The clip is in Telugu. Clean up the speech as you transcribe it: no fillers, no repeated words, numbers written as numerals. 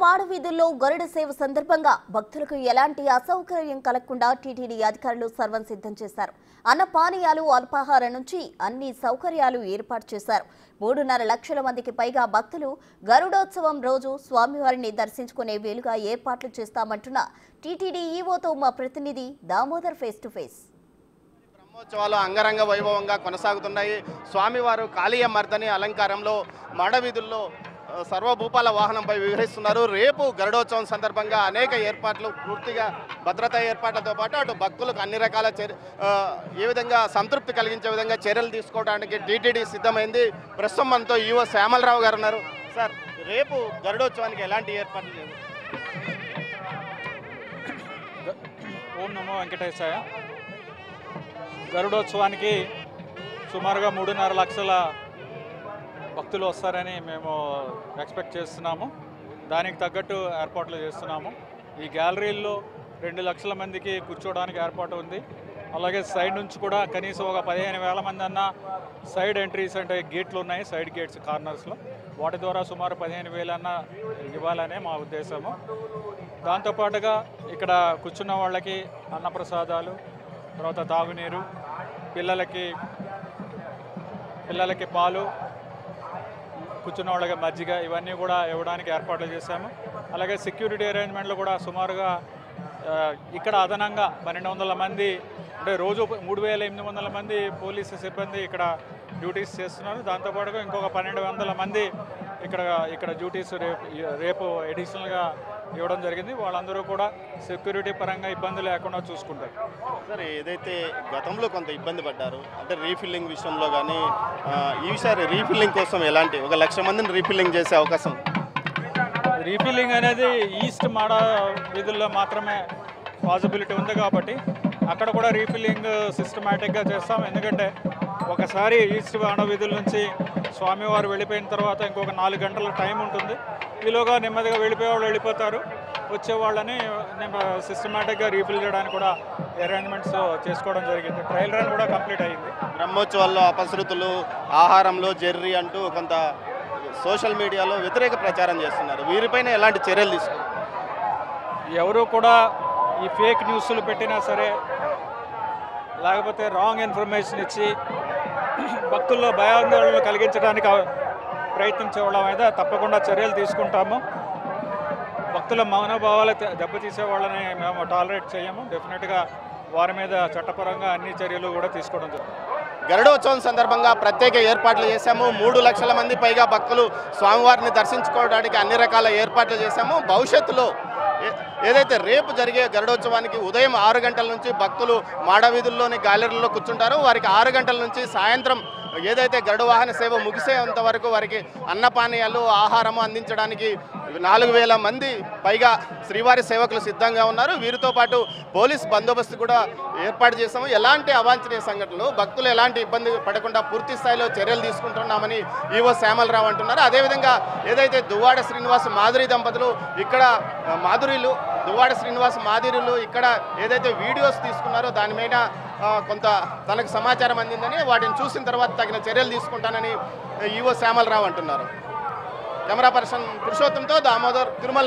మాడవీధుల్లో గరుడ సేవ సందర్భంగా భక్తులకు ఎలాంటి అసౌకర్యం కలగకుండా టీటీడీ అధికారులు సర్వం సిద్ధం చేశారు. అన్నపానీయాలు, అల్పాహారం నుంచి అన్ని సౌకర్యాలు ఏర్పాటు చేశారు. 3.5 లక్షల మందికి పైగా భక్తులు గరుడోత్సవం రోజు స్వామివారిని దర్శించుకునే వీలుగా ఏర్పాట్లు చేస్తామంటున్న టీటీడీ ఈవోతో మా ప్రతినిధి దామోదర్ ఫేస్ టు ఫేస్. బ్రహ్మోత్సవాలు అంగరంగ వైభవంగా కొనసాగుతున్నాయి. స్వామివారు కాళీయ మర్దని అలంకారంలో మాడవీధుల్లో సర్వభూపాల వాహనంపై విహరిస్తున్నారు. రేపు గరుడోత్సవం సందర్భంగా అనేక ఏర్పాట్లు, పూర్తిగా భద్రతా ఏర్పాట్లతో పాటు అటు భక్తులకు అన్ని రకాల ఏ విధంగా సంతృప్తి కలిగించే విధంగా చర్యలు తీసుకోవడానికి టీటీడీ సిద్ధమైంది. ప్రస్తుతం మనతో ఈవో శ్యామలరావు గారు ఉన్నారు. సార్, రేపు గరుడోత్సవానికి ఎలాంటి ఏర్పాట్లు లేవు? ఓం నమో వెంకటేశాయ. గరుడోత్సవానికి సుమారుగా 3.5 లక్షల భక్తులు వస్తారని మేము ఎక్స్పెక్ట్ చేస్తున్నాము. దానికి తగ్గట్టు ఏర్పాట్లు చేస్తున్నాము. ఈ గ్యాలరీల్లో 2 లక్షల మందికి కూర్చోవడానికి ఏర్పాటు ఉంది. అలాగే సైడ్ నుంచి కూడా కనీసం ఒక 15,000 మంది అన్న సైడ్ ఎంట్రీస్ అంటే గేట్లు ఉన్నాయి, సైడ్ గేట్స్ కార్నర్స్లో, వాటి ద్వారా సుమారు 15,000 అన్న ఇవ్వాలనే మా ఉద్దేశము. దాంతోపాటుగా ఇక్కడ కూర్చున్న వాళ్ళకి అన్నప్రసాదాలు, తర్వాత తాగునీరు, పిల్లలకి పాలు, కూర్చున్న వాళ్ళకి మజ్జిగ, ఇవన్నీ కూడా ఇవ్వడానికి ఏర్పాట్లు చేశాము. అలాగే సెక్యూరిటీ అరేంజ్మెంట్లు కూడా సుమారుగా ఇక్కడ అదనంగా 1,200 మంది, అంటే రోజు 3,800 మంది పోలీసు సిబ్బంది ఇక్కడ డ్యూటీస్ చేస్తున్నారు. దాంతోపాటుగా ఇంకొక 1,200 మంది ఇక్కడ డ్యూటీస్ రేపు ఎడిషనల్గా ఇవ్వడం జరిగింది. వాళ్ళందరూ కూడా సెక్యూరిటీ పరంగా ఇబ్బంది లేకుండా చూసుకుంటారు. సార్, ఏదైతే గతంలో కొంత ఇబ్బంది పడ్డారు, అంటే రీఫిల్లింగ్ విషయంలో కానీ, ఈసారి రీఫిల్లింగ్ కోసం ఎలాంటి 1 లక్ష మందిని రీఫిల్లింగ్ చేసే అవకాశం? రీఫిల్లింగ్ అనేది ఈస్ట్ మాడ వీధుల్లో మాత్రమే పాసిబిలిటీ ఉంది కాబట్టి అక్కడ కూడా రీఫిల్లింగ్ సిస్టమేటిక్గా చేస్తాం. ఎందుకంటే ఒకసారి ఈస్ట్ మాడ వీధుల నుంచి స్వామివారు వెళ్ళిపోయిన తర్వాత ఇంకొక 4 గంటల టైం ఉంటుంది. ఈలోగా నెమ్మదిగా వెళ్ళిపోయేవాళ్ళు వెళ్ళిపోతారు. వచ్చేవాళ్ళని సిస్టమేటిక్గా రీఫిల్ చేయడానికి కూడా అరేంజ్మెంట్స్ చేసుకోవడం జరిగింది. ట్రయల్ రన్ కూడా కంప్లీట్ అయ్యింది. బ్రహ్మోత్సవాల్లో అపశృతులు, ఆహారంలో జెర్రీ అంటూ కొంత సోషల్ మీడియాలో వ్యతిరేక ప్రచారం చేస్తున్నారు. వీరిపైన ఎలాంటి చర్యలు తీసుకున్నారు? ఎవరు కూడా ఈ ఫేక్ న్యూస్లు పెట్టినా సరే, లేకపోతే రాంగ్ ఇన్ఫర్మేషన్ ఇచ్చి భక్తుల్లో భయాందోళనలు కలిగించడానికి ప్రయత్నించే వాళ్ళ మీద తప్పకుండా చర్యలు తీసుకుంటాము. భక్తుల మనోభావాలు దెబ్బతీసే వాళ్ళని మేము టాలరేట్ చేయము. డెఫినెట్గా వారి మీద చట్టపరంగా అన్ని చర్యలు కూడా తీసుకోవడం జరుగుతుంది. గరుడోత్సవం సందర్భంగా ప్రత్యేక ఏర్పాట్లు చేశాము. 3 లక్షల మంది పైగా భక్తులు స్వామివారిని దర్శించుకోవడానికి అన్ని రకాల ఏర్పాట్లు చేశాము. భవిష్యత్తులో ఏదైతే రేపు జరిగే గరుడోత్సవానికి ఉదయం 6 గంటల నుంచి భక్తులు మాడవీధుల్లోని గ్యాలరీలో కూర్చుంటారో వారికి 6 గంటల నుంచి సాయంత్రం ఏదైతే గరుడ వాహన సేవ ముగిసేంత వరకు వారికి అన్నపానీయాలు, ఆహారము అందించడానికి 4,000 మంది పైగా శ్రీవారి సేవకులు సిద్ధంగా ఉన్నారు. వీరితో పాటు పోలీస్ బందోబస్తు కూడా ఏర్పాటు చేశాము. ఎలాంటి అవాంఛనీయ సంఘటనలు, భక్తులు ఎలాంటి ఇబ్బంది పడకుండా పూర్తి స్థాయిలో చర్యలు తీసుకుంటున్నామని ఈవో శ్యామలరావు అంటున్నారు. అదేవిధంగా ఏదైతే దువ్వాడ శ్రీనివాస్ మాధురి దంపతులు దువ్వాడ శ్రీనివాస్ మాధురిలు ఇక్కడ ఏదైతే వీడియోస్ తీసుకున్నారో దాని మీద కొంత తనకు సమాచారం అందిందని, వాటిని చూసిన తర్వాత తగిన చర్యలు తీసుకుంటానని ఈవో శ్యామలరావు అంటున్నారు. కెమెరా పర్సన్ పురుషోత్తంతో దామోదర్, తిరుమల.